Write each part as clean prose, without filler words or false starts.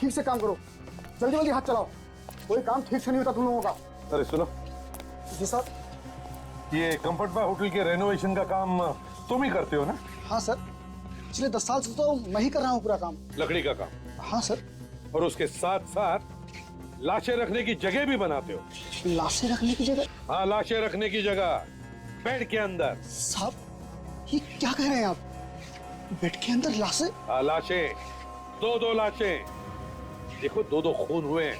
ठीक से काम करो, जल्दी जल्दी हाथ चलाओ, कोई काम ठीक से नहीं होता तुम लोगों का। अरे सुनो जी साहब। ये कंफर्ट बार होटल के रेनोवेशन का काम तुम ही करते हो ना? हाँ सर, पिछले 10 साल से तो मैं ही कर रहा हूँ पूरा काम। लकड़ी का काम? हाँ सर। और उसके साथ साथ लाशें रखने की जगह भी बनाते हो? लाशें रखने की जगह? हाँ, लाशें रखने की जगह बेड के अंदर। साहब ये क्या कह रहे हैं आप, बेड के अंदर लाशें? हाँ, लाशें, दो लाशें। देखो, दो खून हुए हैं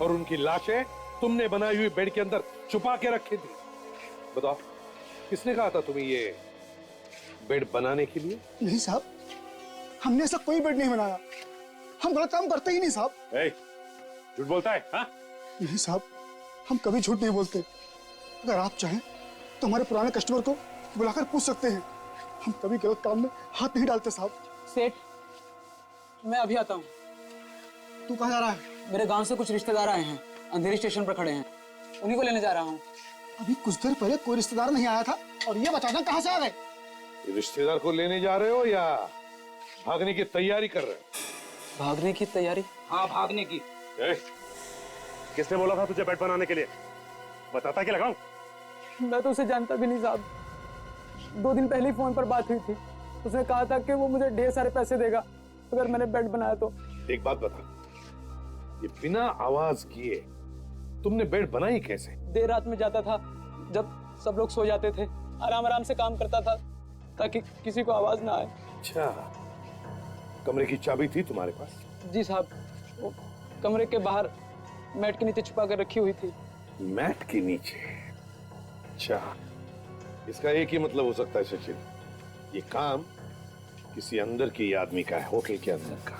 और उनकी लाशें तुमने बनाई हुई बेड के अंदर छुपा के रखी थी। बताओ, किसने कहा था तुम्हें ये बेड बनाने के लिए? नहीं साहब, हमने ऐसा कोई बेड नहीं बनाया, हम गलत काम करते ही नहीं साहब। झूठ बोलता है? हाँ? नहीं साहब, हम कभी झूठ नहीं बोलते। अगर आप चाहें तो हमारे पुराने कस्टमर को बुलाकर पूछ सकते हैं, हम कभी गलत काम में हाथ नहीं डालते साहब। सेठ, मैं अभी आता हूँ। तू कहाँ जा रहा है? मेरे गांव से कुछ रिश्तेदार आए हैं, अंधेरी स्टेशन पर खड़े हैं, उन्हीं को लेने जा रहा हूँ। अभी कुछ देर पहले कोई रिश्तेदार नहीं आया था और ये बचाना कहाँ से आ गए? रिश्तेदार को लेने जा रहे हो या भागने की तैयारी कर रहे हो? भागने की तैयारी? हाँ, भागने की। किसने बोला था तुझे बेड बनाने के लिए? बताता कि लगाऊं? मैं तो उसे जानता भी नहीं साहब, 2 दिन पहले ही फोन पर बात हुई थी। उसने कहा था कि वो मुझे ढेर सारे पैसे देगा अगर मैंने बेड बनाया तो। एक बात बता, ये बिना आवाज किए तुमने बेड बनाई कैसे? देर रात में जाता था, जब सब लोग सो जाते थे, आराम आराम से काम करता था ताकि किसी को आवाज ना आए। अच्छा, कमरे की चाबी थी तुम्हारे पास? जी साहब, वो कमरे के बाहर मैट के नीचे छुपा कर रखी हुई थी। मैट के नीचे? अच्छा, इसका एक ही मतलब हो सकता है सचिन, ये काम किसी अंदर के आदमी का है, होटल के अंदर का।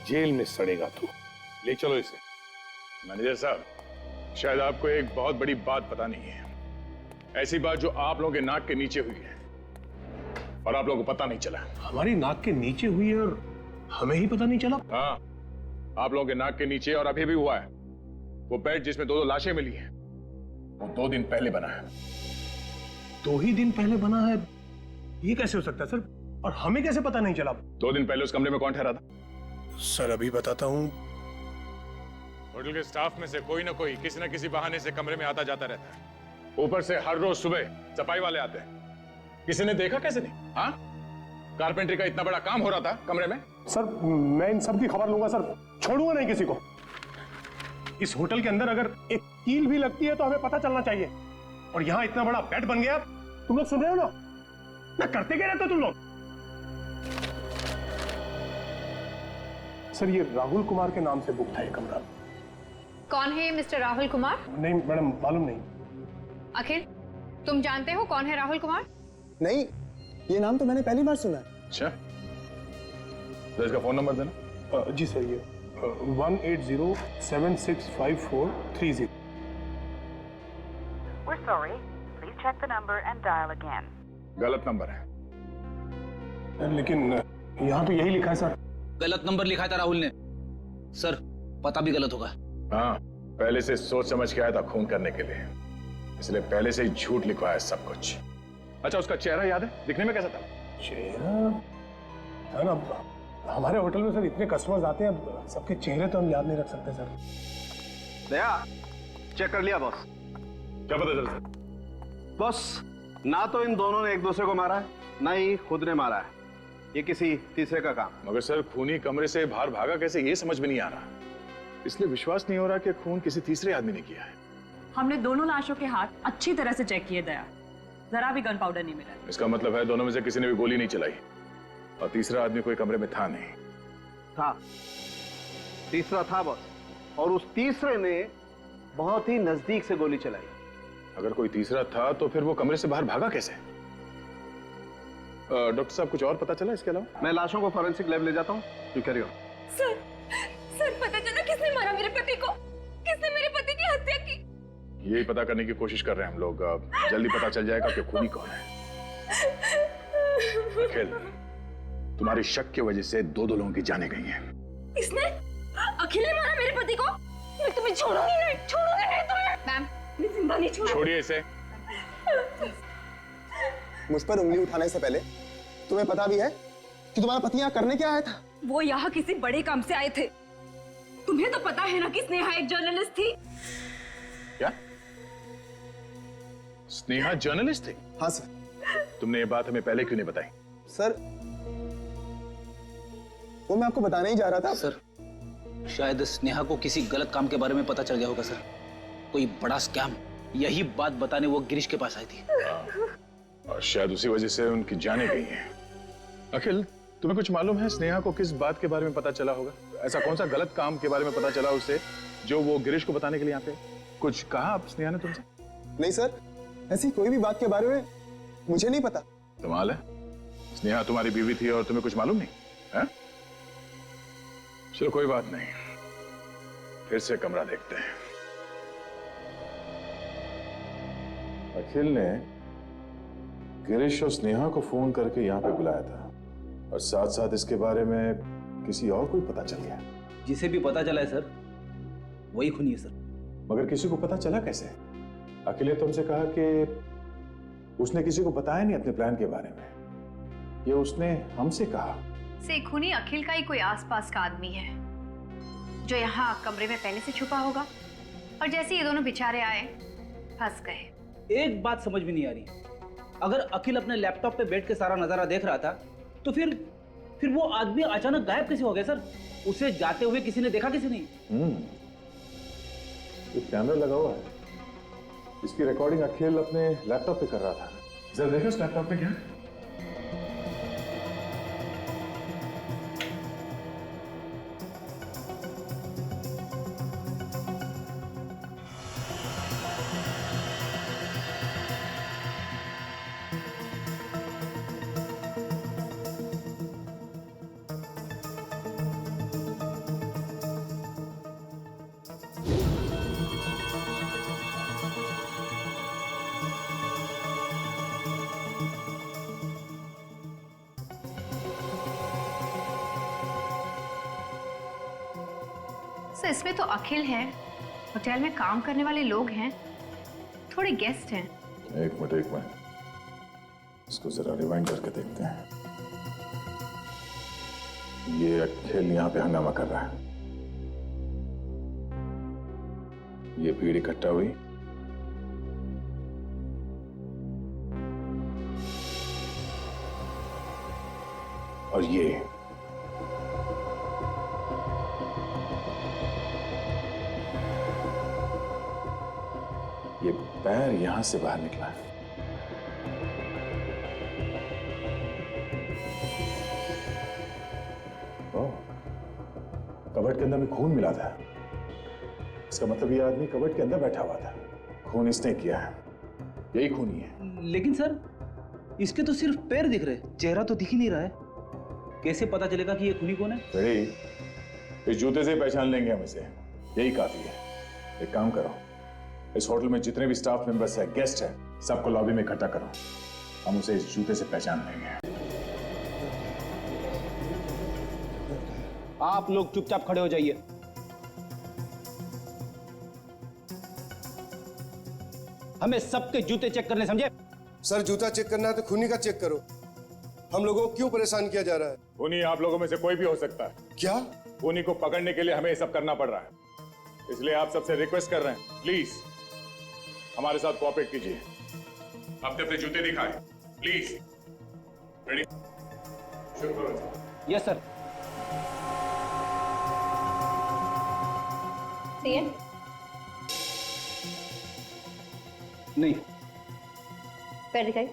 जेल में सड़ेगा तू, ले चलो इसे। मैनेजर साहब, शायद आपको एक बहुत बड़ी बात पता नहीं है। ऐसी बात जो आप लोगों के नाक के नीचे हुई है और आप लोगों को पता नहीं चला। हमारी नाक के नीचे हुई है और हमें ही पता नहीं चला? हाँ, आप लोगों के नाक के नीचे और अभी भी हुआ है। वो बेड जिसमें 2 लाशें मिली हैं, वो 2 दिन पहले बना है। 2 ही दिन पहले बना है? ये कैसे हो सकता है सर, और हमें कैसे पता नहीं चला? 2 दिन पहले उस कमरे में कौन ठहरा था? सर अभी बताता हूँ। होटल के स्टाफ में से कोई ना कोई किसी न किसी बहाने से कमरे में आता जाता रहता है। ऊपर से हर रोज सुबह सफाई वाले आते हैं। किसी ने देखा कैसे नहीं? हाँ, कारपेंटरी का इतना बड़ा काम हो रहा था कमरे में। सर मैं इन सब की खबर लूंगा सर, छोड़ूंगा नहीं किसी को। इस होटल के अंदर अगर एक कील भी लगती है तो हमें पता चलना चाहिए। और यहाँ इतना बड़ा बेड बन गया, तुम लोग सुन रहे हो ना? ना करते क्या रहते हो तुम लोग? सर ये राहुल कुमार के नाम से बुक था ये कमरा। कौन है ये मिस्टर राहुल कुमार? नहीं मैडम, मालूम नहीं। अखिल, तुम जानते हो कौन है राहुल कुमार? नहीं, ये नाम तो मैंने पहली बार सुना है। अच्छा, तो इसका फोन नंबर देना। जी सर, ये 180765430। We're sorry. Please check the number and dial again. गलत नंबर है। लेकिन यहाँ तो यही लिखा है सर। गलत नंबर लिखा था राहुल ने। सर पता भी गलत होगा। हाँ, पहले से सोच समझ के आया था खून करने के लिए, इसलिए पहले से ही झूठ लिखवाया सब कुछ। अच्छा, उसका चेहरा याद है? दिखने में कैसा था? चेहरा है ना, हमारे होटल में सर इतने कस्टमर्स आते हैं, सबके चेहरे तो हम याद नहीं रख सकते सर। दया, चेक कर लिया बॉस? क्या पता चल सर? बॉस, ना तो इन दोनों ने एक दूसरे को मारा है, ना ही खुद ने मारा है। ये किसी तीसरे का काम। मगर सर, खूनी कमरे से बाहर भागा कैसे, ये समझ में नहीं आ रहा। इसलिए विश्वास नहीं हो रहा कि खून किसी तीसरे आदमी ने किया है। हमने दोनों लाशों के हाथ अच्छी तरह से चेक किए दया, जरा भी गन पाउडर नहीं मिला। इसका मतलब है दोनों में से किसी ने भी गोली नहीं चलाई और तीसरा आदमी कोई कमरे में था नहीं। था, तीसरा था बॉस, और उस तीसरे ने बहुत ही नजदीक से गोली चलाई। अगर कोई तीसरा था तो फिर वो कमरे से बाहर भागा कैसे? डॉक्टर साहब, कुछ और पता चला इसके अलावा? मैं लाशों को फॉरेंसिक लैब ले जाता हूँ, यू कैरी ऑन। सर, पता चला किसने मारा मेरे पति को? किसने मेरे पति की हत्या की? यही पता करने की कोशिश कर रहे हैं हम लोग। जल्दी पता चल जाएगा कि खूनी कौन है। अखिल, तुम्हारी शक की वजह से 2 लोगों की जानें गई हैं। इसने? अखिल ने मारा मेरे पति को? मैं तुम्हें छोड़ूंगी नहीं तुम्हें। मैम, मैं जिंदा नहीं छोड़ूंगी। छोड़िए इसे। मुझ पर उंगली उठाने से पहले तुम्हें पता भी है कि तुम्हारा पति यहाँ करने क्या आया था? वो यहाँ किसी बड़े काम से आए थे। तुम्हें तो पता है ना कि स्नेहा एक जर्नलिस्ट थी। क्या? स्नेहा जर्नलिस्ट थी? हाँ सर। तुमने ये बात हमें पहले क्यों नहीं बताई? सर वो मैं आपको बताने ही जा रहा था। सर शायद स्नेहा को किसी गलत काम के बारे में पता चल गया होगा सर, कोई बड़ा स्कैम। यही बात बताने वो गिरीश के पास आई थी। और शायद उसी वजह से उनकी जाने गई है। अखिल, तुम्हें कुछ मालूम है स्नेहा को किस बात के बारे में पता चला होगा? ऐसा कौन सा गलत काम के बारे में पता चला उसे जो वो गिरीश को बताने के लिए यहाँ पे? कुछ कहा आप स्नेहा ने तुमसे? नहीं सर, ऐसी कोई भी बात के बारे में मुझे नहीं पता। कमाल है, स्नेहा तुम्हारी बीवी थी और तुम्हें कुछ मालूम नहीं है? चलो कोई बात नहीं, फिर से कमरा देखते हैं। अखिल ने गिरीश और स्नेहा को फोन करके यहाँ पे बुलाया था और साथ साथ इसके बारे में किसी और को पता चल गया। जिसे भी पता चला है सर वही खूनी है सर। मगर किसी को पता चला कैसे? अखिल ने तुमसे कहा कि उसने किसी को बताया नहीं अपने प्लान के बारे में, ये उसने हमसे कहा। से खूनी अखिल का ही कोई आसपास का आदमी है जो यहाँ कमरे में पहले से छुपा होगा और जैसे ये दोनों बेचारे आए फंस गए। एक बात समझ में नहीं आ रही, अगर अखिल अपने लैपटॉप पे बैठ के सारा नजारा देख रहा था तो फिर वो आदमी अचानक गायब कैसे हो गया सर? उसे जाते हुए किसी ने देखा, किसी नहीं? ये कैमरा लगा हुआ है, इसकी रिकॉर्डिंग अखिल अपने लैपटॉप पे कर रहा था। जरा देखो उस लैपटॉप पे क्या है। सर इसमें तो अखिल है, होटल में काम करने वाले लोग हैं, थोड़े गेस्ट हैं। एक मिनट, इसको जरा रिवाइंड करके देखते हैं। ये अखिल यहाँ पे हंगामा कर रहा है, ये भीड़ इकट्ठा हुई, और ये पैर यहां से बाहर निकला है। ओह, कबर्ड के अंदर में खून मिला था। इसका मतलब ये आदमी कबर्ड के अंदर बैठा हुआ था, खून इसने किया है, यही खूनी है। लेकिन सर इसके तो सिर्फ पैर दिख रहे, चेहरा तो दिख ही नहीं रहा है, कैसे पता चलेगा कि ये खूनी कौन है? बेड़ी, इस जूते से पहचान लेंगे हम इसे, यही काफी है। एक काम करो, इस होटल में जितने भी स्टाफ मेंबर्स हैं, गेस्ट हैं, सबको लॉबी में इकट्ठा करो, हम उसे इस जूते से पहचान लेंगे। आप लोग चुपचाप खड़े हो जाइए। हमें सबके जूते चेक करने, समझे? सर जूता चेक करना है तो खूनी का चेक करो, हम लोगों को क्यों परेशान किया जा रहा है? खूनी आप लोगों में से कोई भी हो सकता है। क्या? खूनी को पकड़ने के लिए हमें ये सब करना पड़ रहा है, इसलिए आप सबसे रिक्वेस्ट कर रहे हैं, प्लीज हमारे साथ कोऑपरेट कीजिए। अपने अपने जूते दिखाएं, प्लीज। रेडी? Yes sir. नहीं। पैर दिखाई।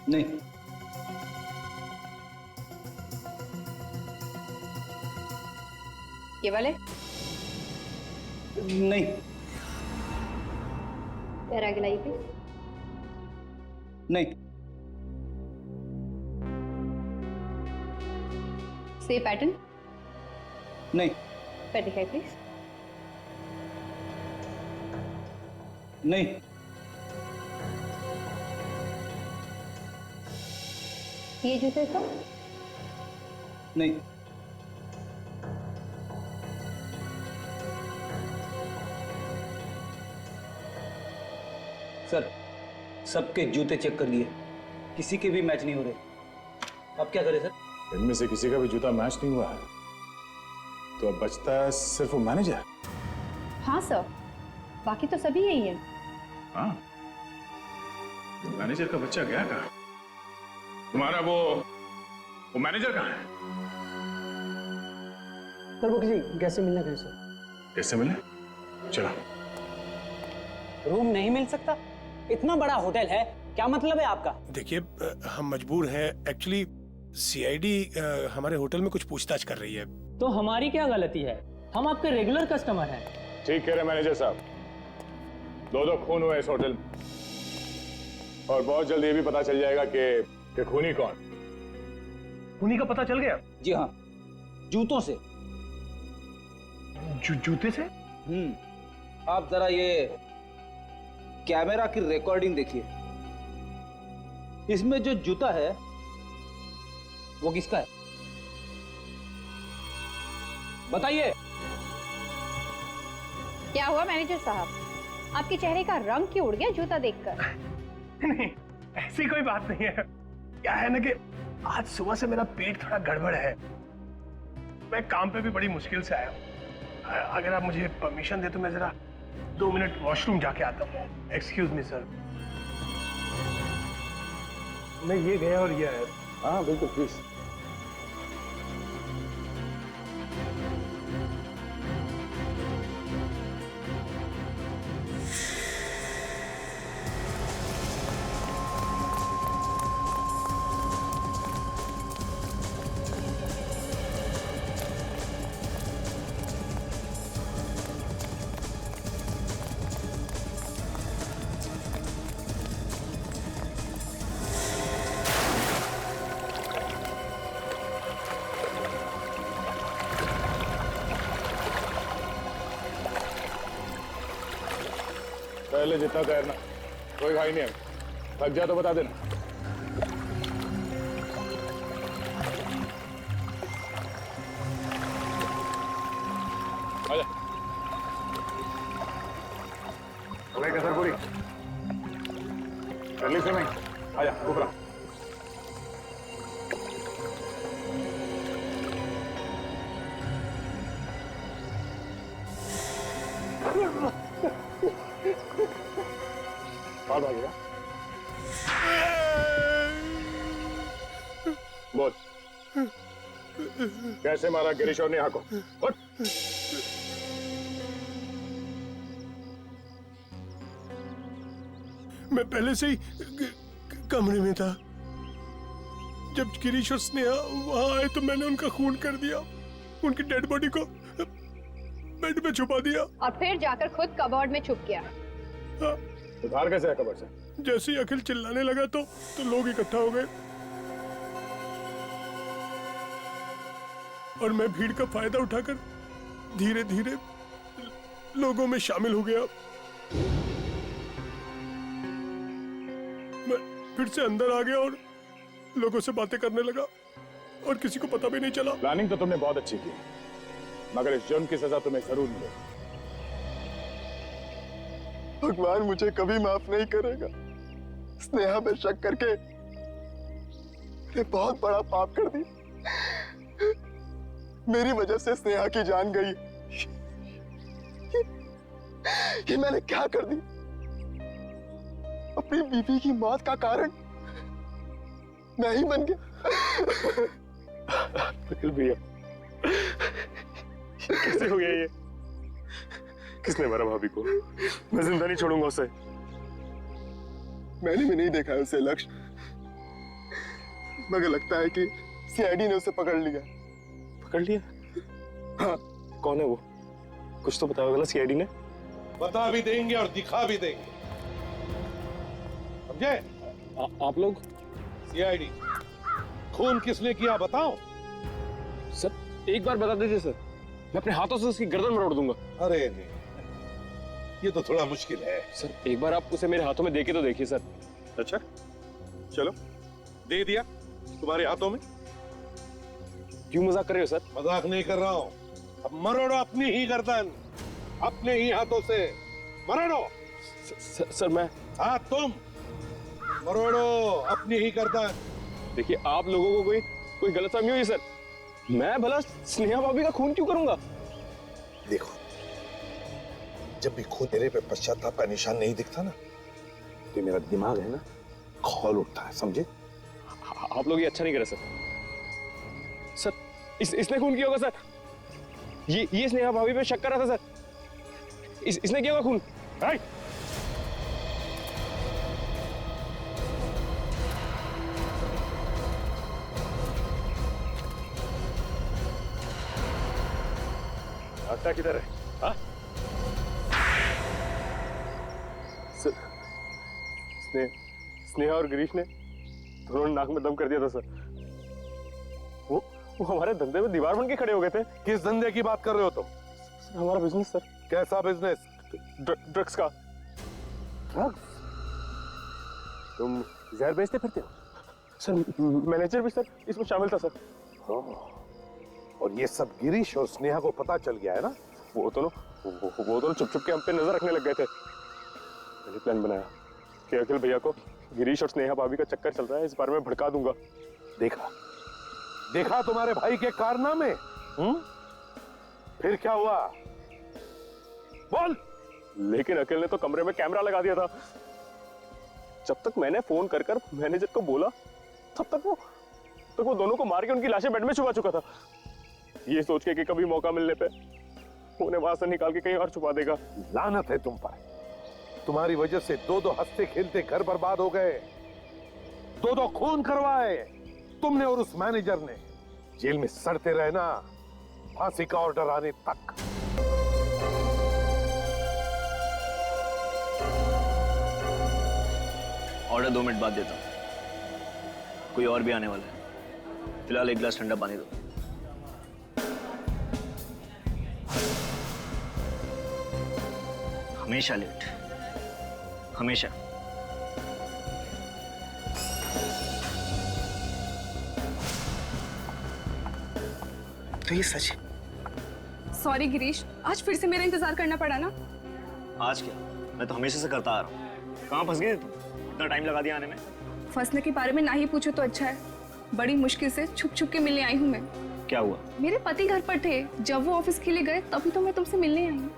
नहीं। ये वाले? नहीं। पैर आगे लाइए प्लीज। नहीं। Same pattern? नहीं। पैर दिखाई प्लीज। नहीं। ये जूते का? नहीं। सर सबके जूते चेक कर लिए, किसी के भी मैच नहीं हो रहे, अब क्या करें सर? इनमें से किसी का भी जूता मैच नहीं हुआ है, तो अब बचता है सिर्फ वो मैनेजर। हाँ सर, बाकी तो सभी यही है। हाँ, तो मैनेजर का बच्चा गया कहाँ? तुम्हारा वो मैनेजर कहाँ है? सर वो किसी गेस्ट से मिलने गए सर। कैसे मिले? चलो। रूम नहीं मिल सकता? इतना बड़ा होटल है, क्या मतलब है आपका? देखिए, हम मजबूर हैं। एक्चुअली सीआईडी हमारे होटल में कुछ पूछताछ कर रही है। तो हमारी क्या गलती है? हम आपके रेगुलर कस्टमर हैं। ठीक कह रहे मैनेजर साहब, दो खून हुए इस होटल में, और बहुत जल्द ये भी पता चल जाएगा कि खूनी कौन। खूनी का पता चल गया? जी हाँ, जूतों से। जूते से? आप जरा ये कैमरा की रिकॉर्डिंग देखिए। इसमें जो जूता है वो किसका है? बताइए। क्या हुआ मैनेजर साहब, आपके चेहरे का रंग क्यों उड़ गया जूता देखकर? नहीं, ऐसी कोई बात नहीं है। क्या है ना कि आज सुबह से मेरा पेट थोड़ा गड़बड़ है। मैं काम पे भी बड़ी मुश्किल से आया हूँ। अगर आप मुझे परमिशन दे तो मैं जरा 2 मिनट वॉशरूम जाके आता हूँ। Excuse me sir. मैं ये गया और ये आया। हाँ बिल्कुल, प्लीज। पहले जितना तैरना, कोई भाई नहीं है। थक जा तो बता देना। आजा। अरे कसर पूरी कर ली स्विमिंग। आजा ऊपर। बाहर भागेगा। बोल, कैसे मारा गिरीश और नेहा को? उठ। मैं पहले से ही कमरे में था। जब गिरीश और स्नेहा वहां आए तो मैंने उनका खून कर दिया। उनकी डेड बॉडी को बेड में छुपा दिया और फिर जाकर खुद कबर्ड में छुप गया। हाँ। उधार कैसे है कबर से? जैसे ही अखिल चिल्लाने लगा तो लोग इकट्ठा हो गए और मैं भीड़ का फायदा उठाकर धीरे धीरे लोगों में शामिल हो गया। मैं फिर से अंदर आ गया और लोगों से बातें करने लगा और किसी को पता भी नहीं चला। प्लानिंग तो तुमने बहुत अच्छी की, मगर इस जुर्म की सजा तुम्हें जरूर मिलेगी। भगवान मुझे कभी माफ नहीं करेगा। स्नेहा पे शक करके मैंने बहुत बड़ा पाप कर दिया। मेरी वजह से स्नेहा की जान गई। ये मैंने क्या कर दी? अपनी बीवी की मौत का कारण मैं ही बन गया। अखिल भैया, कैसे हो गया ये? किसने मारा भाभी को? मैं जिंदा नहीं छोड़ूंगा उसे। मैंने भी नहीं देखा है उसे लक्ष्य, मगर लगता है कि सीआईडी ने उसे पकड़ लिया। पकड़ लिया? हाँ। कौन है वो? कुछ तो बताओगे ना सीआईडी ने? बता भी देंगे और दिखा भी देंगे, समझे? आप लोग? सीआईडी। खून किसने किया बताओ? सर एक बार बता दीजिए सर, मैं अपने हाथों से उसकी गर्दन मरोड़ दूंगा। अरे नहीं, ये तो थोड़ा मुश्किल है। सर एक बार आप उसे मेरे हाथों में देके तो देखिए सर। अच्छा चलो, दे दिया तुम्हारे हाथों में। क्यों मजाक कर रहे हो सर? मजाक नहीं कर रहा हूँ। अब मरोड़ो अपनी ही गर्दन, अपने ही हाथों से मरोड़ो। सर मैं? हाँ तुम मरोड़ो अपनी ही गर्दन। देखिए आप लोगों को कोई कोई गलतफहमी हुई सर। मैं भला स्नेहा भाभी का खून क्यों करूंगा? देखो, जब भी खून तेरे पे पश्चाताप का निशान नहीं दिखता ना, तो मेरा दिमाग है ना खौल उठता है, समझे? आप लोग ये अच्छा नहीं करे सर। सर इसने खून किया होगा सर। ये स्नेहा भाभी पे शक कर रहा था सर। इसने किया होगा खून। रास्ता किधर है? हाँ? स्नेहा और गिरीश ने दोनों नाक में दम कर दिया था सर। वो हमारे धंधे में दीवार बन के खड़े हो गए थे। किस धंधे की बात कर रहे हो तुम? सर, हमारा बिजनेस सर। कैसा बिजनेस? ड्रग्स का। ड्रग्स? तुम जहर बेचते फिरते हो? सर मैनेजर भी सर इसमें शामिल था सर। और ये सब गिरीश और स्नेहा को पता चल गया है ना? वो दोनों चुप चुप के हम पे नजर रखने लग गए थे। मैंने प्लान बनाया कि अखिल भैया को गिरीश और स्नेहा भाभी का चक्कर चल रहा है, इस बारे में भड़का दूंगा। देखा तुम्हारे भाई के कारनामे? फिर क्या हुआ? बोल। लेकिन अखिल ने तो कमरे में कैमरा लगा दिया था। जब तक मैंने फोन कर मैनेजर को बोला, तब तक वो दोनों को मार के उनकी लाशें बेड में छुपा चुका था, ये सोच के कि कभी मौका मिलने पे उन्हें वहां से निकाल के कहीं और छुपा देगा। लानत है तुम पर। तुम्हारी वजह से दो हंसते खेलते घर बर्बाद हो गए, दो खून करवाए तुमने और उस मैनेजर ने। जेल में सड़ते रहना, फांसी का ऑर्डर आने तक। ऑर्डर 2 मिनट बाद देता हूं, कोई और भी आने वाला है। फिलहाल एक गिलास ठंडा पानी दो। हमेशा लेट, हमेशा। तो ये सच है? सॉरी गिरीश, आज फिर से मेरा इंतजार करना पड़ा ना। आज क्या, मैं तो हमेशा से करता आ रहा हूँ। कहाँ फंस गए तुम? इतना टाइम लगा दिया आने में। फंसने के बारे में ना ही पूछो तो अच्छा है। बड़ी मुश्किल से छुप छुप के मिलने आई हूँ मैं। क्या हुआ? मेरे पति घर पर थे, जब वो ऑफिस के लिए गए तभी तो मैं तुमसे मिलने आई हूँ।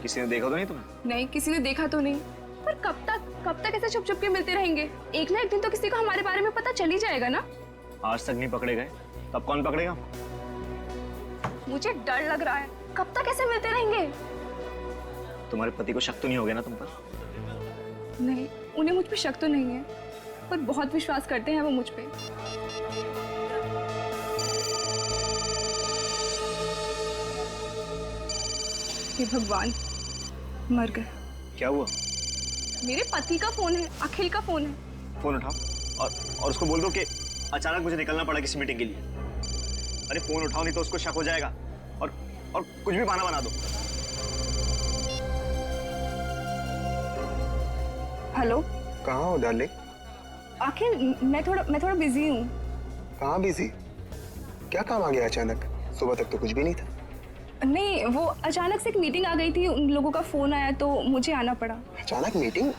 किसी ने देखा तो नहीं तुम्हें? नहीं, किसी ने देखा तो नहीं। पर कब तक ऐसे छुप छुप के मिलते रहेंगे? एक ना एक दिन तो किसी को हमारे बारे में पता चल ही जाएगा ना। आज तक नहीं पकड़े गए, तब कौन पकड़ेगा? मुझे डर लग रहा है। कब तक ऐसे मिलते रहेंगे? तुम्हारे पति को शक तो नहीं हो गया ना तुम पर? नहीं, उन्हें मुझ पे शक तो नहीं है, पर बहुत विश्वास करते हैं वो मुझ पे। हे भगवान, मर गए। क्या हुआ? मेरे पति का फोन है, अखिल का फोन है। फोन उठाओ और उसको बोल दो कि अचानक मुझे निकलना पड़ा किसी मीटिंग के लिए। अरे फोन उठाओ, नहीं तो उसको शक हो जाएगा और कुछ भी बहाना बना दो। हेलो, कहाँ हो डार्लिंग? अखिल, मैं थोड़ा बिजी हूँ। कहाँ बिजी? क्या काम आ गया अचानक? सुबह तक तो कुछ भी नहीं था। नहीं, वो अचानक से एक मीटिंग आ गई थी, उन लोगों का फोन आया तो मुझे आना पड़ा। अचानक मीटिंग?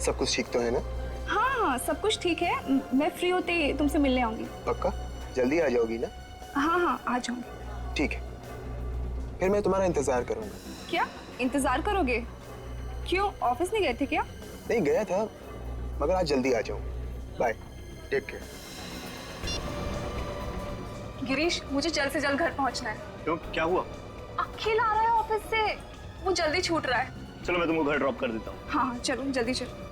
सब कुछ ठीक तो है ना? हाँ, सब कुछ ठीक है। मैं फ्री होते तुमसे मिलने आऊंगी। पक्का? जल्दी आ जाओगी ना? हाँ, आ जाऊंगी। ठीक है, फिर मैं तुम्हारा इंतजार करूंगा। क्या इंतजार करोगे? क्यों, ऑफिस नहीं गए थे क्या? नहीं गया था, मगर आज जल्दी आ जाऊँ। Bye, take care. गिरीश, मुझे जल्द से जल्द घर पहुंचना है। क्यों, क्या हुआ? अखिल आ रहा है ऑफिस से, वो जल्दी छूट रहा है। चलो मैं तुमको घर ड्रॉप कर देता हूँ। हाँ, चलो जल्दी चलो।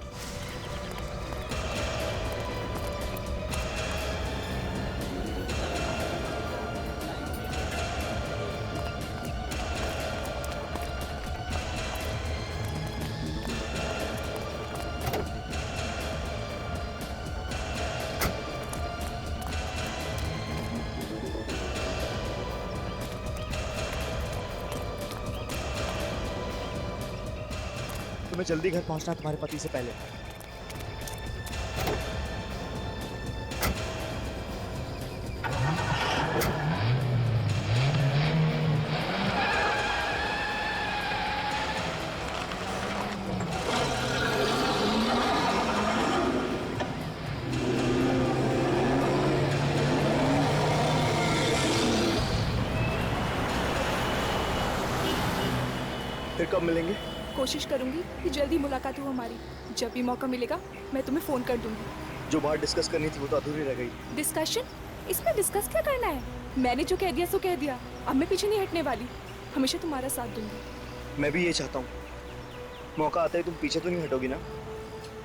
तुम्हें जल्दी घर पहुंचना है तुम्हारे पति से पहले। फिर कब मिलेंगे? कोशिश करूंगी कि जल्दी मुलाकात हो हमारी। जब भी मौका मिलेगा मैं तुम्हें फोन कर दूंगी। जो बात डिस्कस करनी थी वो तो अधूरी रह गई। डिस्कशन? इसमें डिस्कस क्या करना है? मैंने जो कह दिया सो कह दिया। अब मैं पीछे नहीं हटने वाली, हमेशा तुम्हारा साथ दूंगी। मैं भी ये चाहता हूँ। मौका आता है तुम पीछे तो नहीं हटोगी ना?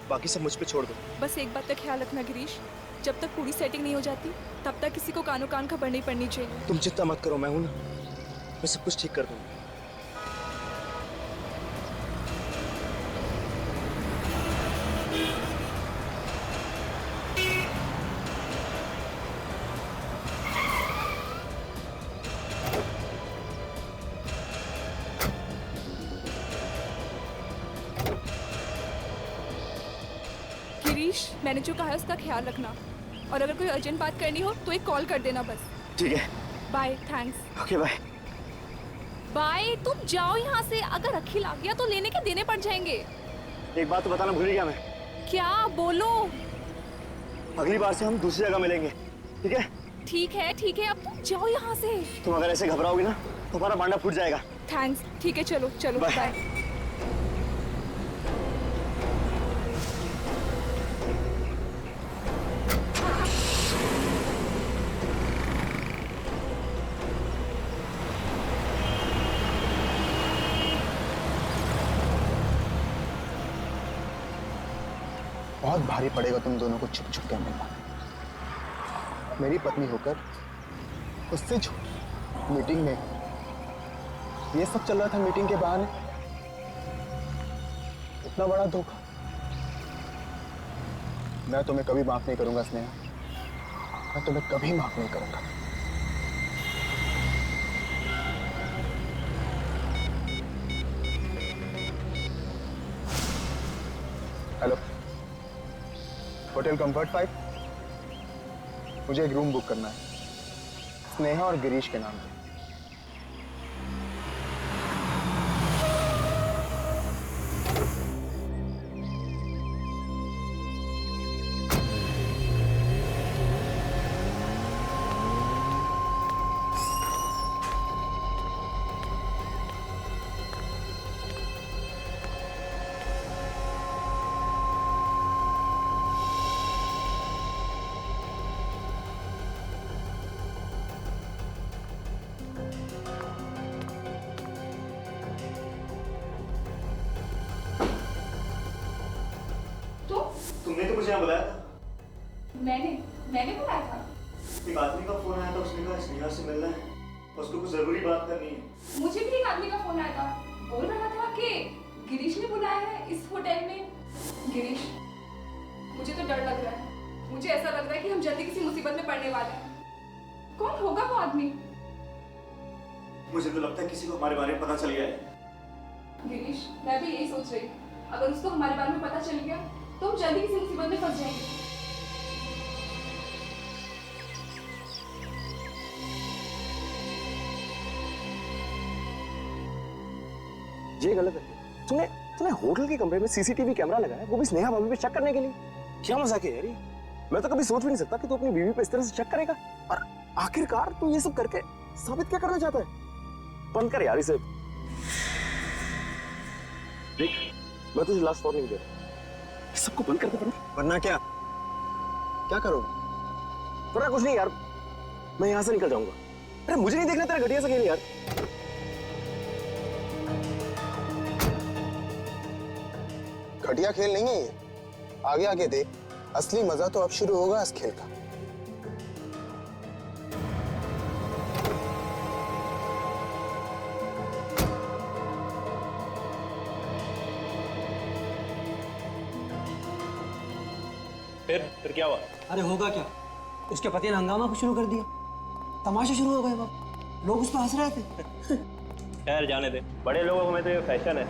बाकी सब मुझ पे छोड़ दो। बस एक बात का ख्याल रखना गिरीश, जब तक पूरी सेटिंग नहीं हो जाती तब तक किसी को कानो कान खबर नहीं पड़नी चाहिए। तुम चिंता मत करो, मैं हूं ना, मैं सब कुछ ठीक कर दूंगा। गिरीश, मैंने जो कहा है उसका ख्याल रखना, और अगर कोई अर्जेंट बात करनी हो तो एक कॉल कर देना बस। ठीक है। Bye, thanks. Okay bye. Bye, तुम जाओ यहाँ से। अगर अखिल आ गया तो लेने के देने पड़ जाएंगे। एक बात तो बताना भूल गया मैं। क्या? बोलो। अगली बार से हम दूसरी जगह मिलेंगे, ठीक है? ठीक है, अब तुम जाओ यहाँ से। तुम अगर ऐसे घबराओगी ना तो हमारा बांडा फूट जाएगा। थैंक्स, ठीक है, चलो चलो बाय। बहुत भारी पड़ेगा तुम दोनों को छुप छुप के मिलना। मेरी पत्नी होकर उससे झूठ। मीटिंग में ये सब चल रहा था, मीटिंग के बहाने इतना बड़ा धोखा। मैं तुम्हें कभी माफ नहीं करूंगा स्नेहा, मैं तुम्हें कभी माफ नहीं करूंगा। हेलो, होटल कंफर्ट 5, मुझे एक रूम बुक करना है स्नेहा और गिरीश के नाम पे। तुमने तो मुझे यहाँ बुलाया था। मैंने बुलाया था। एक आदमी का फोन आया था, उसने कहा स्नेहा से मिलना है, उसको कुछ जरूरी बात करनी है। मुझे भी एक आदमी का फोन आया था, बोल रहा था कि गिरीश ने बुलाया है इस होटल में। गिरीश, मुझे तो डर लग रहा है। मुझे ऐसा लग रहा है कि हम जल्दी किसी मुसीबत में पड़ने वाले हैं। कौन होगा वो आदमी? मुझे तो लगता है किसी को हमारे बारे में पता चल गया है। गिरीश, मैं भी यही सोच रही, अगर उसको हमारे बारे में पता चल गया तो हम जल्दी किसी मुसीबत में फंस जाएंगे। ये गलत है। तूने होटल के कमरे में सीसीटीवी कैमरा लगाया, वो भी स्नेहा भाभी पे शक करने के लिए। क्या मजाक है यार ये? मैं तो कभी सोच भी नहीं सकता कि तू अपनी बीवी पे इस तरह से शक करेगा। और आखिरकार तू ये सब करके साबित क्या करना चाहता है? बंद कर यार इसे। देख, मैं तुझे लास्ट वार्निंग दे रहा हूं, सबको बंद कर दे। वरना क्या? क्या करोगे? वरना कुछ नहीं यार, मैं यहां से निकल जाऊंगा। अरे मुझे नहीं देखना तेरा घटिया सा खेल यार। घटिया खेल नहीं है ये, आगे आगे देख, असली मजा तो अब शुरू होगा इस खेल का। फिर क्या हुआ? अरे होगा क्या, उसके पति ने हंगामा शुरू कर दिया, तमाशा शुरू हो गए। बाप, लोग उस पर हंस रहे थे। खैर जाने दे, बड़े लोगों में तो ये फैशन है।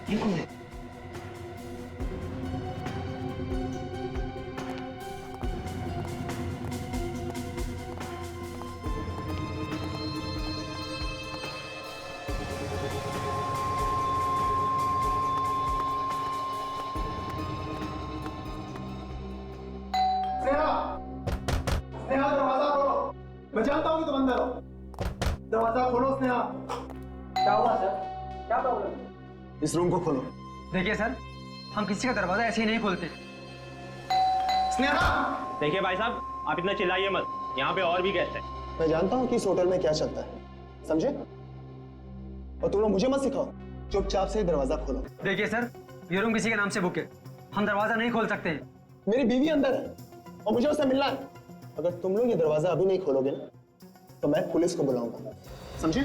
ये कौन है? स्नेहा, दरवाजा खोलो। मैं जानता हूँ कि तुम अंदर हो। दरवाजा खोलो स्नेहा। क्या हुआ सर? क्या प्रॉब्लम? इस रूम को खोलो। देखिए सर, हम किसी का दरवाजा ऐसे ही नहीं खोलते। स्नेहा! देखिए भाई साहब, आप इतना चिल्लाइए मत, यहाँ पे और भी गेस्ट हैं। मैं जानता हूँ कि इस होटल में क्या चलता है, समझे? और तुम लोग मुझे मत सिखाओ, चुपचाप से दरवाजा खोलो। देखिए सर, ये रूम किसी के नाम से बुक है, हम दरवाजा नहीं खोल सकते हैं। मेरी बीवी अंदर है और मुझे उससे मिलना है। अगर तुम लोग ये दरवाजा अभी नहीं खोलोगे ना, तो मैं पुलिस को बुलाऊंगा, समझे?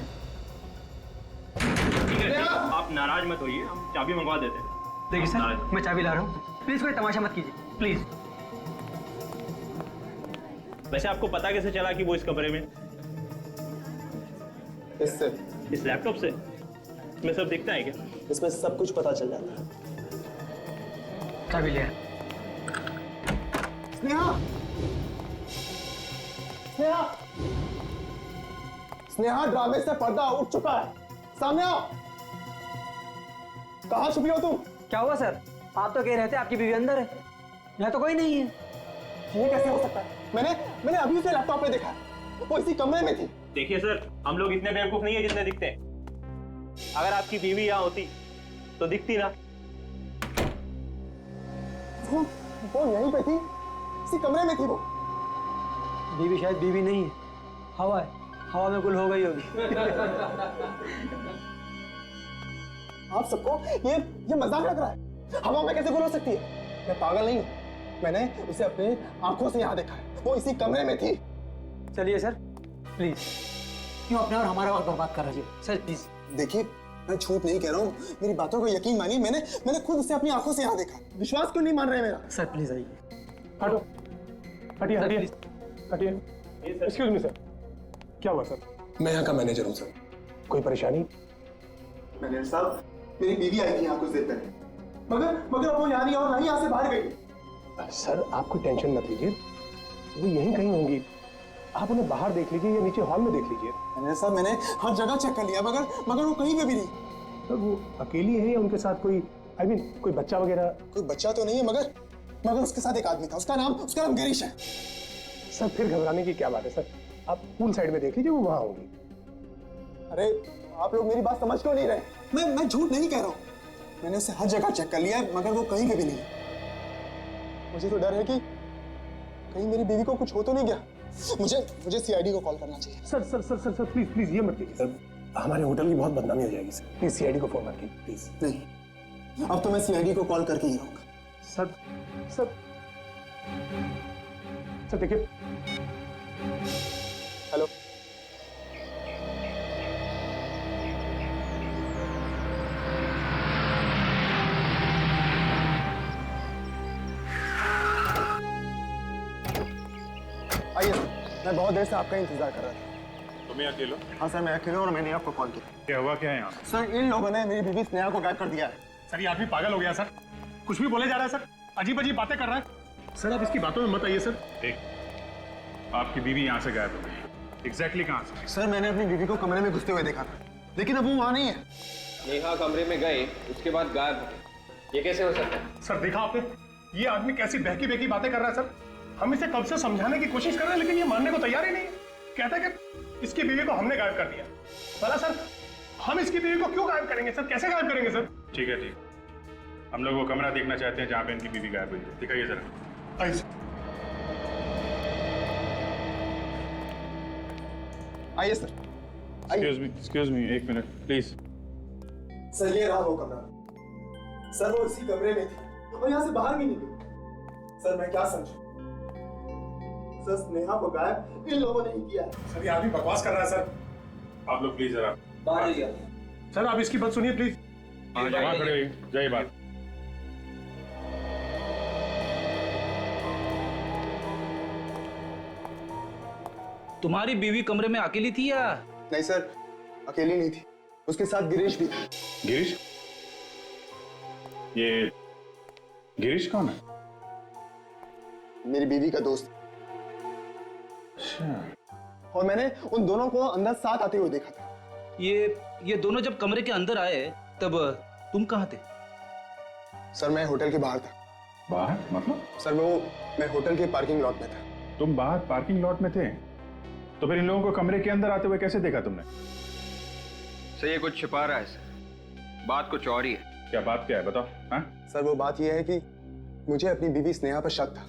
ठीक है, आप नाराज मत होइए, हम चाबी मंगवा देते हैं। देखिए सर, मैं चाबी ला रहा हूँ, प्लीज कोई तमाशा मत कीजिए, प्लीज। वैसे आपको पता कैसे चला कि वो इस कमरे में? इससे, इस लैपटॉप से? इसमें सब दिखता है क्या? इसमें सब कुछ पता चल जाता है। चाबी लिया। स्नेहा! स्नेहा! स्नेहा, ड्रामे से पर्दा उठ चुका है, सामने आओ। कहाँ छुपी हो तुम? क्या हुआ सर? आप तो कह रहे थे आपकी बीवी अंदर है, यहाँ तो कोई नहीं है। ये कैसे हो सकता है? मैंने अभी उसे लैपटॉप पे देखा, वो इसी कमरे में थी। देखिए सर, हम लोग इतने बेवकूफ नहीं है जितने दिखते हैं। अगर आपकी बीवी यहाँ होती तो दिखती ना। वो यहीं पे थी, इसी कमरे में थी वो। बीवी शायद बीवी नहीं है, हवा है, हवा में गुल हो गई होगी। आप सबको ये मजाक लग रहा है? हवा में कैसे गुल हो सकती है? मैं पागल नहीं हूँ, मैंने उसे अपनी आंखों से यहाँ देखा है, वो इसी कमरे में थी। चलिए सर, प्लीज, क्यों अपने और हमारा वक्त बर्बाद कर रही है? Sir please. देखिए, मैं झूठ नहीं कह रहा हूँ, मेरी बातों को यकीन मानिए, मैंने खुद उसे अपनी आंखों से यहाँ देखा। विश्वास क्यों नहीं मान रहे मेरा? सर प्लीज आइए। हटो, हटिए हटिए हटिए। एक्सक्यूज मी सर, क्या हुआ सर? मैं यहाँ का मैनेजर हूँ सर, कोई परेशानी? मैनेजर साहब, मेरी बीवी आई थी यहाँ कुछ देर पहले, मगर वो यहाँ नहीं और ना ही यहाँ से बाहर गई। सर आप कोई टेंशन मत लीजिए, वो यहीं कहीं होंगी, आप उन्हें बाहर देख लीजिए या नीचे हॉल में देख लीजिए। मैनेजर साहब, मैंने हर जगह चेक कर लिया, मगर वो कहीं पे भी नहीं। सर वो अकेली है या उनके साथ कोई कोई बच्चा वगैरह? कोई बच्चा तो नहीं है, मगर उसके साथ एक आदमी था, उसका नाम गिरीश है। सर फिर घबराने की क्या बात है सर, आप पूल साइड में देख लीजिए, वो वहां होंगी। अरे आप लोग मेरी बात समझ क्यों नहीं रहे? मैं झूठ नहीं कह रहा हूँ, मैंने उसे हर जगह चेक कर लिया, मगर वो कहीं पे भी नहीं। मुझे तो डर है कि कहीं मेरी बीवी को कुछ हो तो नहीं गया। मुझे सीआईडी को कॉल करना चाहिए। Sir sir sir sir sir please please ये मत कीजिए सर, हमारे होटल की बहुत बदनामी हो जाएगी सर, प्लीज सीआईडी को फोन मत कीजिए प्लीज। नहीं, अब तो मैं सीआईडी को कॉल करके ही रहूंगा। सर सर सर देखिए। हेलो, आइए सर, मैं बहुत देर से आपका इंतजार कर रहा था। तुम्हें अकेलो? हाँ सर, मैं अकेला और मैंने आपको कॉल किया। क्या हुआ क्या है यहाँ? सर इन लोगों ने मेरी बीवी स्नेहा को गायब कर दिया है। सर ये आदमी पागल हो गया सर, कुछ भी बोले जा रहा है सर, अजीब अजीब बातें कर रहा है सर। आप इसकी बातों में मत आइए सर। आपकी बीवी यहाँ से गायब हो गई, एग्जैक्टली कहाँ से? सर मैंने अपनी बीवी को कमरे में घुसते हुए देखा था, लेकिन अब वो वहाँ नहीं है। नेहा कमरे में गए, उसके बाद गायब हो गए, ये कैसे हो सकता है? सर देखा आपने, ये आदमी कैसी बहकी बहकी बातें कर रहा है सर। हम इसे कब से समझाने की कोशिश कर रहे हैं, लेकिन ये मानने को तैयार ही नहीं है। कहता है कि इसकी बीवी को हमने गायब कर दिया। भला सर, हम इसकी बीवी को क्यों गायब करेंगे सर, कैसे गायब करेंगे सर? ठीक है, हम लोग वो कमरा देखना चाहते हैं जहाँ पे इनकी बीवी गायब हुई है, दिखाइए जरा। आइए सर। एक्सक्यूज मी, एक मिनट प्लीज। सर ये रहा वो कमरा, सर वो इसी कमरे में थी और यहाँ से बाहर भी नहीं गई। सर मैं क्या समझूं? सर स्नेहा को गायब इन लोगों ने ही किया। सर ये आदमी बकवास कर रहा है सर। आप लोग प्लीज जरा बाहर आइए। सर आप इसकी बात सुनिए प्लीज। वहाँ खड़े होइए, जाइए बात। तुम्हारी बीवी कमरे में अकेली थी या? नहीं सर, अकेली नहीं थी, उसके साथ गिरीश भी था। गिरीश? ये गिरीश कौन है? मेरी बीवी का दोस्त। अच्छा। और मैंने उन दोनों को अंदर साथ आते हुए देखा था। ये दोनों जब कमरे के अंदर आए तब तुम कहाँ थे? सर मैं होटल के बाहर था। बाहर मतलब? सर मैं होटल के पार्किंग लॉट में था। तुम बाहर पार्किंग लॉट में थे? तो फिर इन लोगों को कमरे के अंदर आते हुए कैसे देखा तुमने? सर ये कुछ छिपा रहा है सर, बात कुछ और ही है। क्या बात क्या है बताओ? हाँ सर वो बात यह है कि मुझे अपनी बीवी स्नेहा पर शक था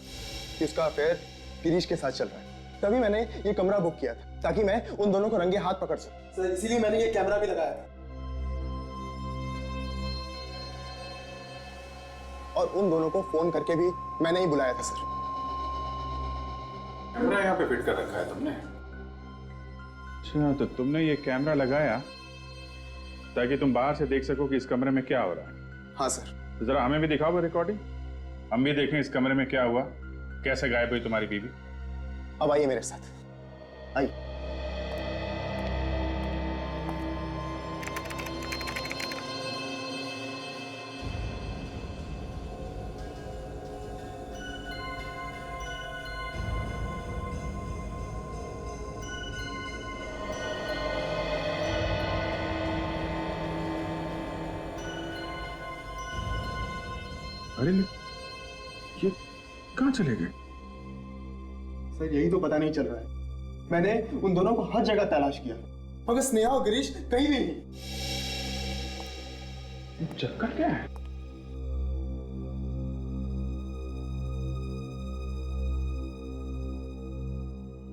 कि उसका अफेयर गिरीश के साथ चल रहा है। तभी मैंने ये कमरा बुक किया था ताकि मैं उन दोनों को रंगे हाथ पकड़ सकूं। सर इसीलिए मैंने ये कैमरा भी लगाया था और उन दोनों को फोन करके भी मैंने ही बुलाया था सर। कैमरा यहाँ पे फिट कर रखा है तुमने? अच्छा, तो तुमने ये कैमरा लगाया ताकि तुम बाहर से देख सको कि इस कमरे में क्या हो रहा है? हाँ सर। तो जरा हमें भी दिखाओ वो रिकॉर्डिंग, हम भी देखें इस कमरे में क्या हुआ, कैसे गायब हुई तुम्हारी बीवी। अब आइए मेरे साथ, आइए। अरे ये कहाँ चले गए? सर यही तो पता नहीं चल रहा है। मैंने उन दोनों को हर जगह तलाश किया मगर स्नेहा और गिरीश कहीं भी नहीं। चक्कर क्या है?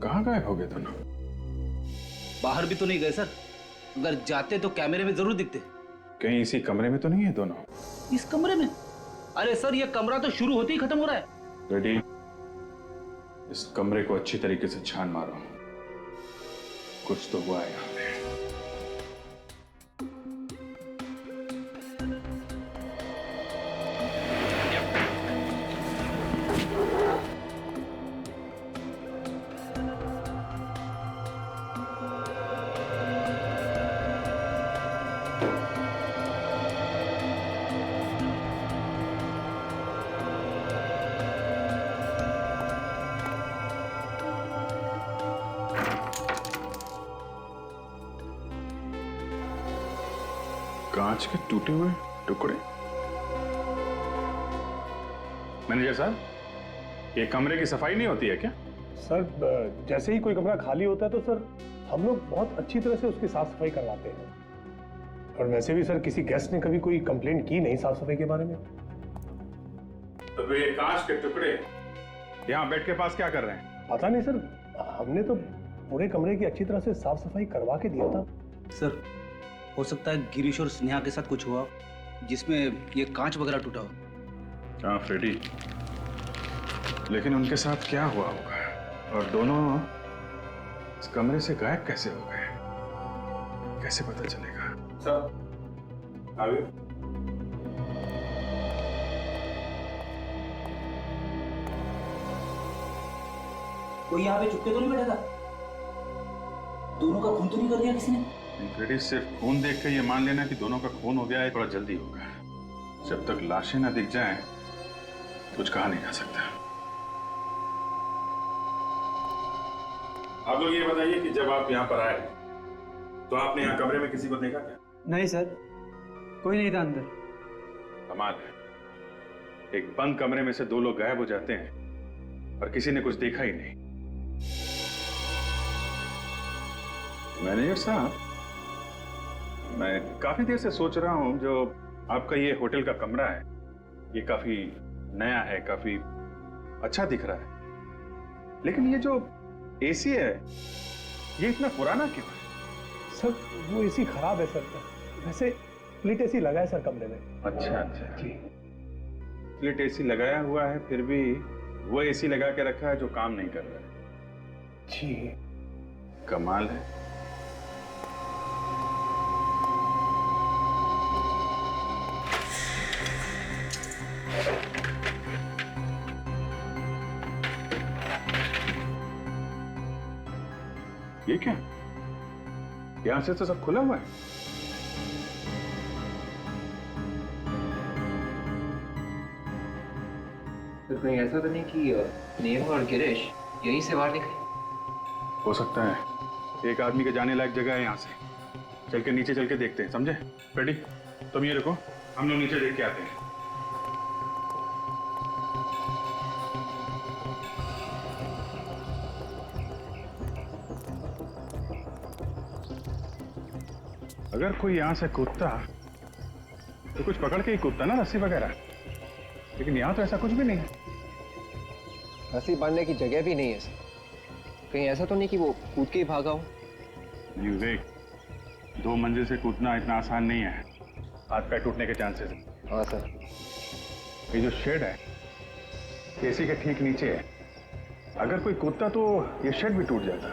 कहाँ गायब हो गए दोनों? बाहर भी तो नहीं गए सर, अगर जाते तो कैमरे में जरूर दिखते। कहीं इसी कमरे में तो नहीं है दोनों? इस कमरे में? अरे सर ये कमरा तो शुरू होते ही खत्म हो रहा है। रेडी, इस कमरे को अच्छी तरीके से छान मारो, कुछ तो हुआ है यहाँ पे। कांच के टूटे हुए टुकड़े। मैनेजर साहब, ये कमरे की सफाई नहीं होती है क्या? सर जैसे ही कोई कमरा खाली होता है तो सर हम लोग बहुत अच्छी तरह से उसकी साफ सफाई करवाते हैं। और वैसे भी सर किसी गेस्ट ने कभी कोई कंप्लेंट की नहीं साफ सफाई के बारे में। तो फिर ये कांच के टुकड़े यहाँ बेड के पास क्या कर रहे हैं? पता नहीं सर, हमने तो पूरे कमरे की अच्छी तरह से साफ सफाई करवा के दिया था। सर हो सकता है गिरीश और स्नेहा के साथ कुछ हुआ जिसमें ये कांच वगैरह टूटा हो। हाँ फ्रेडी, लेकिन उनके साथ क्या हुआ होगा और दोनों इस कमरे से गायब कैसे हो गए, कैसे पता चलेगा? सर आगे। कोई यहाँ पे चुपके तो नहीं बैठा था? दोनों का खून तो नहीं कर दिया किसी ने? फ्रेडी, सिर्फ खून देख के ये मान लेना कि दोनों का खून हो गया है थोड़ा जल्दी होगा। जब तक लाशें ना दिख जाएं, कुछ कहा नहीं जा सकता। आप लोग ये बताइए कि जब आप यहाँ पर आए तो आपने यहाँ कमरे में किसी को देखा क्या? नहीं सर, कोई नहीं था अंदर। कमाल है, एक बंद कमरे में से दो लोग गायब हो जाते हैं और किसी ने कुछ देखा ही नहीं। मैनेजर साहब, मैं काफी देर से सोच रहा हूं, जो आपका ये होटल का कमरा है ये काफी नया है, काफी अच्छा दिख रहा है, लेकिन ये जो एसी है ये इतना पुराना क्यों है? सर वो एसी खराब है सर, वैसे स्प्लिट एसी लगा है सर कमरे में। अच्छा अच्छा जी, स्प्लिट एसी लगाया हुआ है, फिर भी वो एसी लगा के रखा है जो काम नहीं कर रहा है। जी कमाल है। ये क्या, यहां से तो सब खुला हुआ है। तो कहीं ऐसा तो नहीं कि नेहा और गिरीश यहीं से बाहर निकले? हो सकता है, एक आदमी के जाने लायक जगह है यहाँ से। चल के नीचे चल के देखते हैं, समझे? फ्रेडी तुम ये रखो, हम लोग नीचे देख के आते हैं। अगर कोई यहां से कूदता तो कुछ पकड़ के ही कूदता ना, रस्सी वगैरह। लेकिन यहां तो ऐसा कुछ भी नहीं है। रस्सी बांधने की जगह भी नहीं है सर। कहीं ऐसा तो नहीं कि वो कूद के ही भागा हो? नहीं देख, 2 मंजिल से कूदना इतना आसान नहीं है, हाथ पैर टूटने के चांसेस। हाँ सर। ये जो शेड है एसी के ठीक नीचे है, अगर कोई कूदता तो ये शेड भी टूट जाता।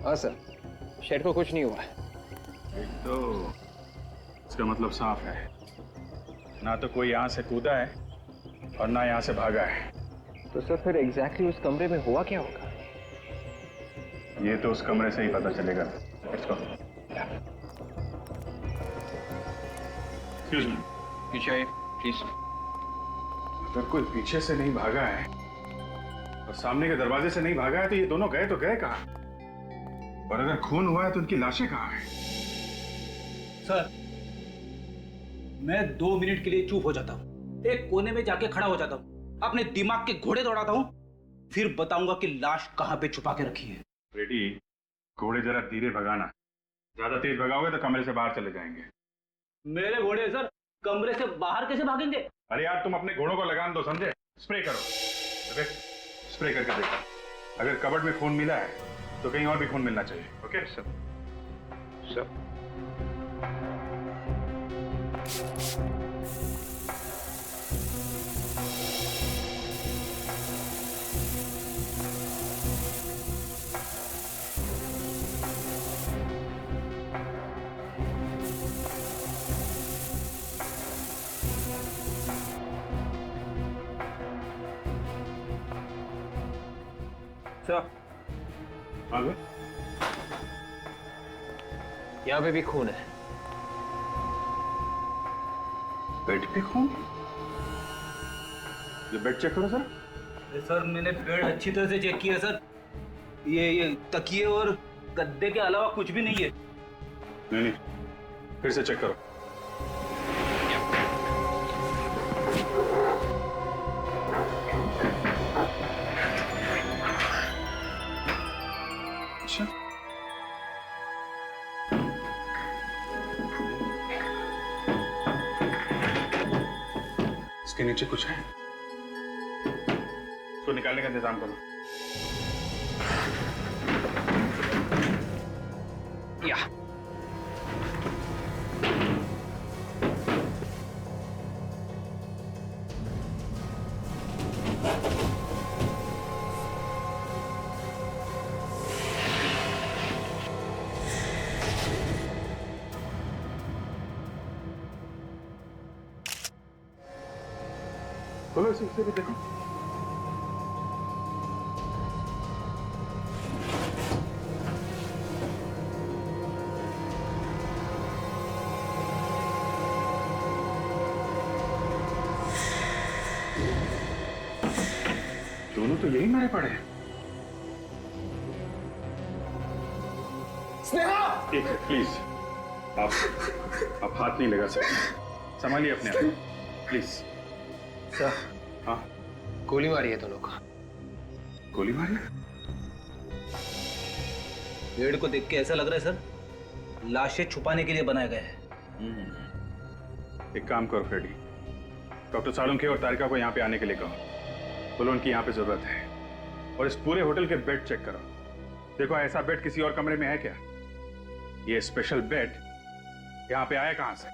हाँ सर, शेड को कुछ नहीं हुआ है। तो इसका मतलब साफ है, ना तो कोई यहां से कूदा है और ना यहां से भागा है। तो सर फिर एग्जैक्टली उस कमरे में हुआ क्या होगा? ये तो उस कमरे से ही पता चलेगा। Let's go. एक्सक्यूज मी, पीछे आइए प्लीज। अगर कोई पीछे से नहीं भागा है और सामने के दरवाजे से नहीं भागा है तो ये दोनों गए तो गए कहां? और अगर खून हुआ है तो उनकी लाशें कहां हैं? सर, मैं 2 मिनट के लिए चुप हो जाता हूँ, एक कोने में जाके खड़ा हो जाता हूँ, अपने दिमाग के घोड़े दौड़ाता हूँ, फिर बताऊंगा कि लाश कहां पे छुपा के रखी है। रेडी, घोड़े जरा धीरे भगाना, ज्यादा तेज भगाओगे तो कमरे से बाहर चले जाएंगे। मेरे घोड़े सर कमरे से बाहर कैसे भागेंगे? अरे यार तुम अपने घोड़ों को लगान दो, समझे? स्प्रे करो। ओके, स्प्रे करके देखो, अगर कबर्ड में खून मिला है तो कहीं और भी खून मिलना चाहिए। Okay sir. सर आगे यहाँ पे भी खून है। बेड पे खून? ये बेड चेक करो सर। सर मैंने बेड अच्छी तरह से चेक किया सर, ये तकिए और गद्दे के अलावा कुछ भी नहीं है। नहीं, फिर से चेक करो। अच्छा, इसके नीचे कुछ है, इसको निकालने का इंतजाम करो। या बोलो, इसे भी देखो। दोनों तो यही मरे पड़े हैं। स्नेहा! एक मिनट प्लीज, आप हाथ नहीं लगा सकते, संभालिए अपने आप को प्लीज। सर, हाँ, गोली मारी है दोनों का। गोली मारी? बेड को देख के ऐसा लग रहा है सर लाशें छुपाने के लिए बनाया गया है। एक काम करो फ्रेडी, डॉक्टर सालुंखे और तारिका को यहाँ पे आने के लिए कहो, बोलो उनकी यहाँ पे जरूरत है। और इस पूरे होटल के बेड चेक करो, देखो ऐसा बेड किसी और कमरे में है क्या? ये स्पेशल बेड यहाँ पे आया कहाँ से?